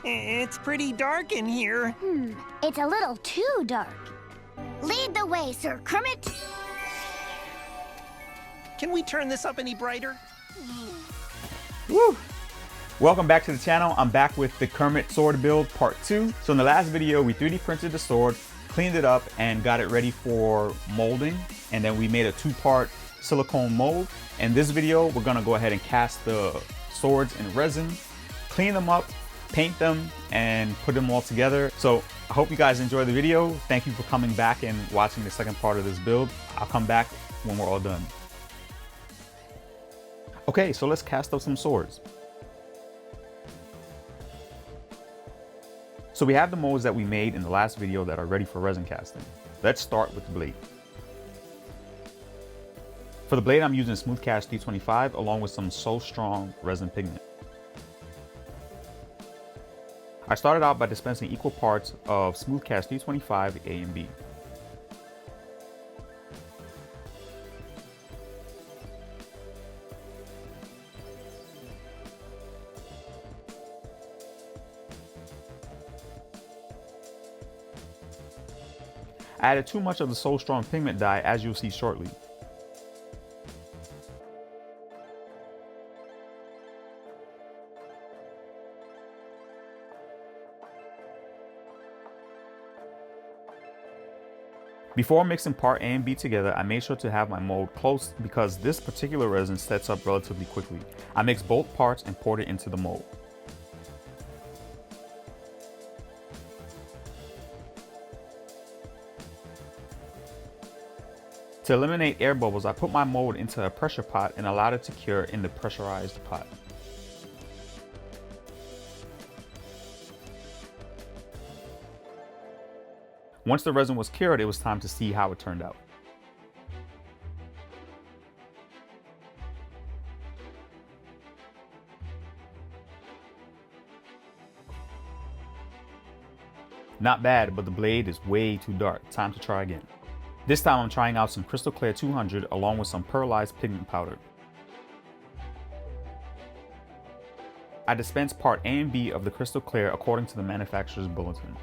It's pretty dark in here. It's a little too dark. Lead the way, Sir Kermit. Can we turn this up any brighter? Woo! Welcome back to the channel. I'm back with the Kermit Sword build part 2. So in the last video, we 3D printed the sword, cleaned it up, and got it ready for molding. And then we made a 2-part silicone mold. In this video, we're gonna go ahead and cast the swords in resin, clean them up, paint them, and put them all together. So I hope you guys enjoy the video. Thank you for coming back and watching the second part of this build. I'll come back when we're all done. Okay, so let's cast up some swords. So we have the molds that we made in the last video that are ready for resin casting. Let's start with the blade. For the blade, I'm using Smooth Cast 325 along with some So Strong resin pigment. I started out by dispensing equal parts of Smooth Cast 325 A and B. I added too much of the So Strong pigment dye, as you'll see shortly. Before mixing part A and B together, I made sure to have my mold close because this particular resin sets up relatively quickly. I mixed both parts and poured it into the mold. To eliminate air bubbles, I put my mold into a pressure pot and allowed it to cure in the pressurized pot. Once the resin was cured, it was time to see how it turned out. Not bad, but the blade is way too dark. Time to try again. This time I'm trying out some Crystal Clear 200 along with some pearlized pigment powder. I dispensed part A and B of the Crystal Clear according to the manufacturer's bulletin.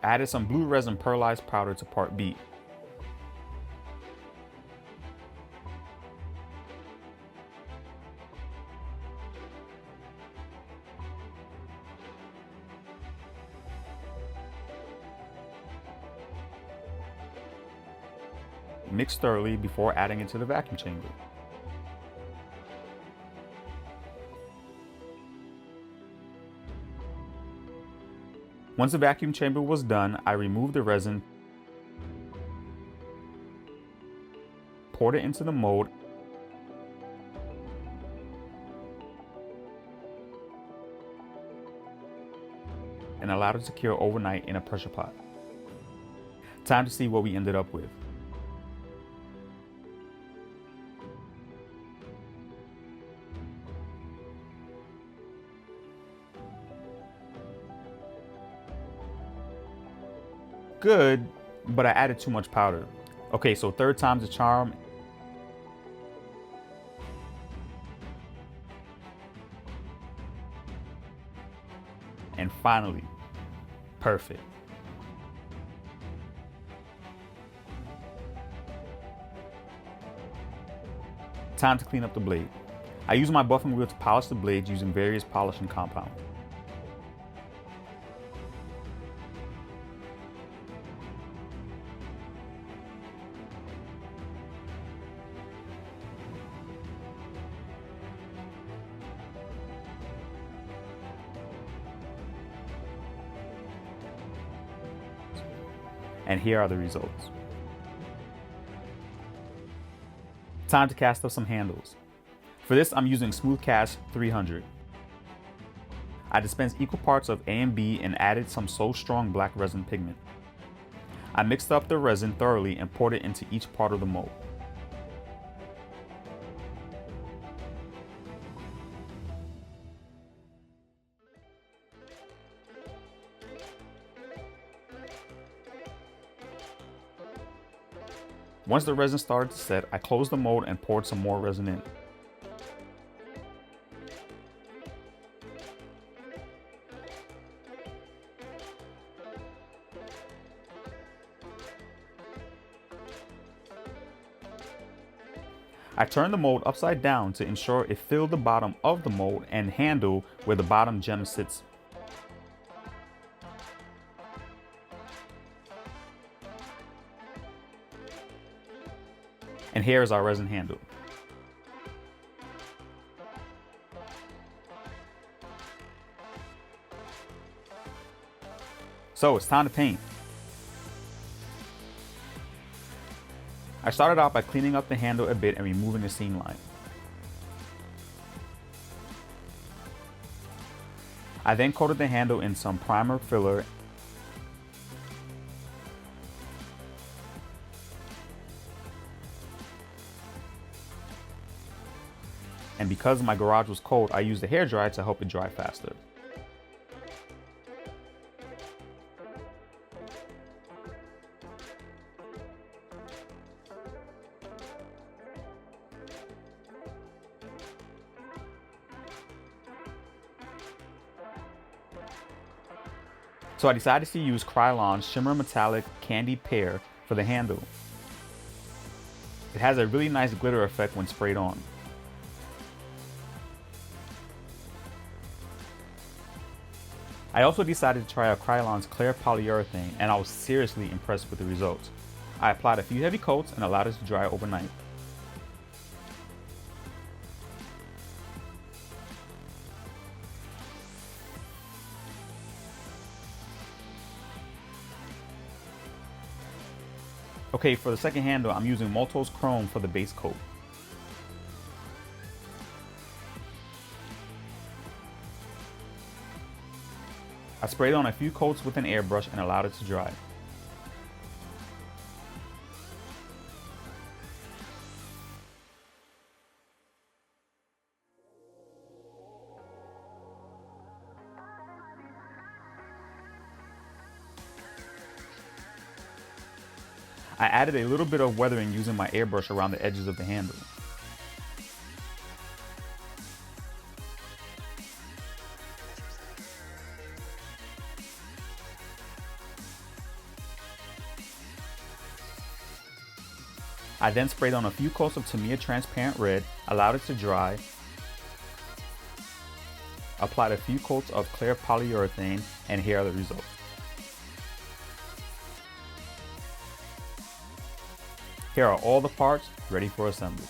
I added some blue resin pearlized powder to part B. Mix thoroughly before adding it to the vacuum chamber. Once the vacuum chamber was done, I removed the resin, poured it into the mold, and allowed it to cure overnight in a pressure pot. Time to see what we ended up with. Good, but I added too much powder. Okay, so third time's the charm. And finally, perfect. Time to clean up the blade. I use my buffing wheel to polish the blades using various polishing compounds. And here are the results. Time to cast up some handles. For this, I'm using Smooth Cast 300. I dispensed equal parts of A and B and added some So Strong black resin pigment. I mixed up the resin thoroughly and poured it into each part of the mold. Once the resin started to set, I closed the mold and poured some more resin in. I turned the mold upside down to ensure it filled the bottom of the mold and handle where the bottom gem sits. And here is our resin handle. So it's time to paint. I started out by cleaning up the handle a bit and removing the seam line. I then coated the handle in some primer filler . And because my garage was cold, I used a hairdryer to help it dry faster. So I decided to use Krylon's Shimmer Metallic Candy Pear for the handle. It has a really nice glitter effect when sprayed on. I also decided to try out Krylon's Clear Polyurethane, and I was seriously impressed with the results. I applied a few heavy coats and allowed it to dry overnight. Okay, for the second handle, I'm using Multos Chrome for the base coat. I sprayed on a few coats with an airbrush and allowed it to dry. I added a little bit of weathering using my airbrush around the edges of the handle. I then sprayed on a few coats of Tamiya Transparent Red, allowed it to dry, applied a few coats of Clear Polyurethane, and here are the results. Here are all the parts ready for assembly.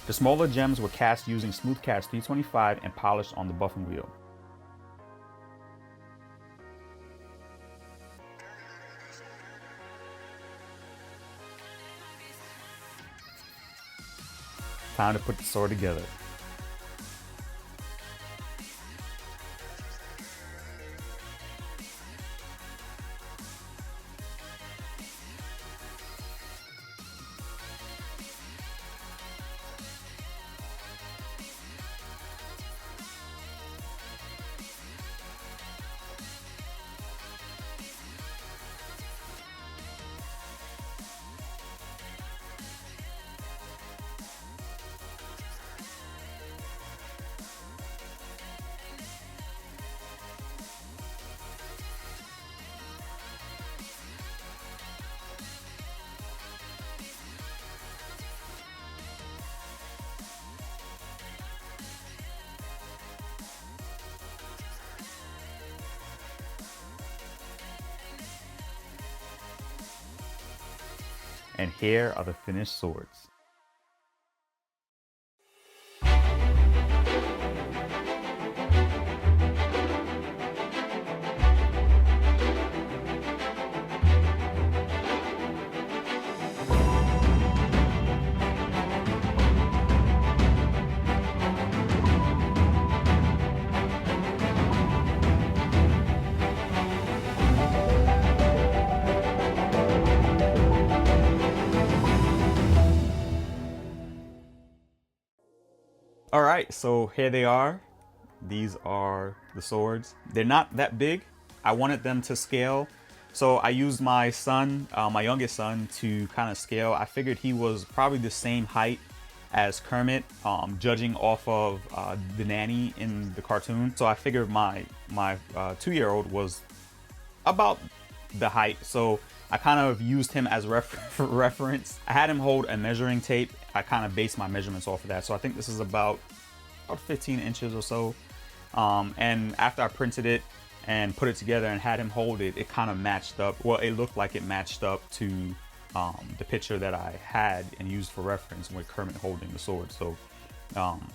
The smaller gems were cast using Smoothcast 325 and polished on the buffing wheel. Time to put the sword together. And here are the finished swords. All right, so here they are. These are the swords. They're not that big. I wanted them to scale. So I used my son, my youngest son, to kind of scale. I figured he was probably the same height as Kermit, judging off of the nanny in the cartoon. So I figured my 2-year-old was about the height. So I kind of used him as reference. I had him hold a measuring tape. I kind of based my measurements off of that. So I think this is about 15 inches or so. And after I printed it and put it together and had him hold it, it kind of matched up. Well, it looked like it matched up to the picture that I had and used for reference with Kermit holding the sword. So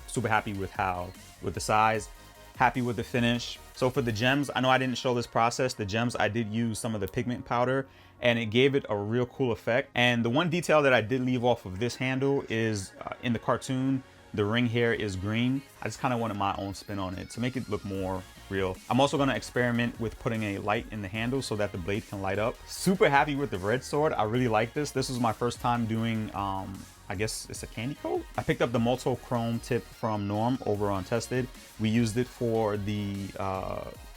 super happy with the size, happy with the finish. So for the gems, I know I didn't show this process. The gems, I did use some of the pigment powder and it gave it a real cool effect. And the one detail that I did leave off of this handle is in the cartoon, the ring here is green. I just kind of wanted my own spin on it to make it look more real. I'm also going to experiment with putting a light in the handle so that the blade can light up. Super happy with the red sword. I really like this. This was my first time doing, I guess it's a candy coat. I picked up the multi-chrome tip from Norm over on Tested. We used it for the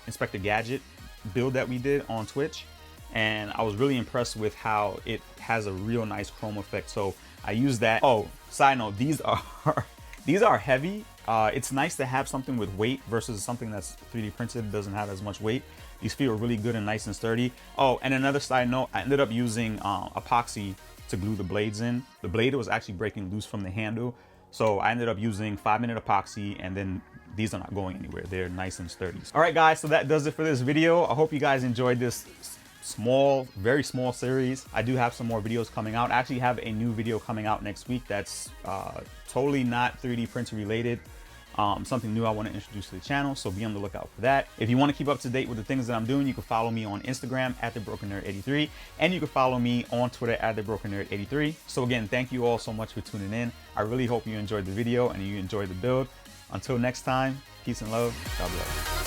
Inspector Gadget build that we did on Twitch. And I was really impressed with how it has a real nice chrome effect. So I used that. Oh, side note, these are heavy. It's nice to have something with weight versus something that's 3D printed, doesn't have as much weight. These feel really good and nice and sturdy. Oh, and another side note, I ended up using epoxy to glue the blades in. The blade was actually breaking loose from the handle. So I ended up using 5-minute epoxy, and then these are not going anywhere. They're nice and sturdy. All right, guys, so that does it for this video. I hope you guys enjoyed this small, very small series. I do have some more videos coming out. I actually have a new video coming out next week that's totally not 3D printer related. Something new I want to introduce to the channel, so be on the lookout for that. If you want to keep up to date with the things that I'm doing, you can follow me on Instagram at TheBrokenNerd83, and you can follow me on Twitter at TheBrokenNerd83. So again, thank you all so much for tuning in. I really hope you enjoyed the video and you enjoyed the build. Until next time, peace and love. God bless.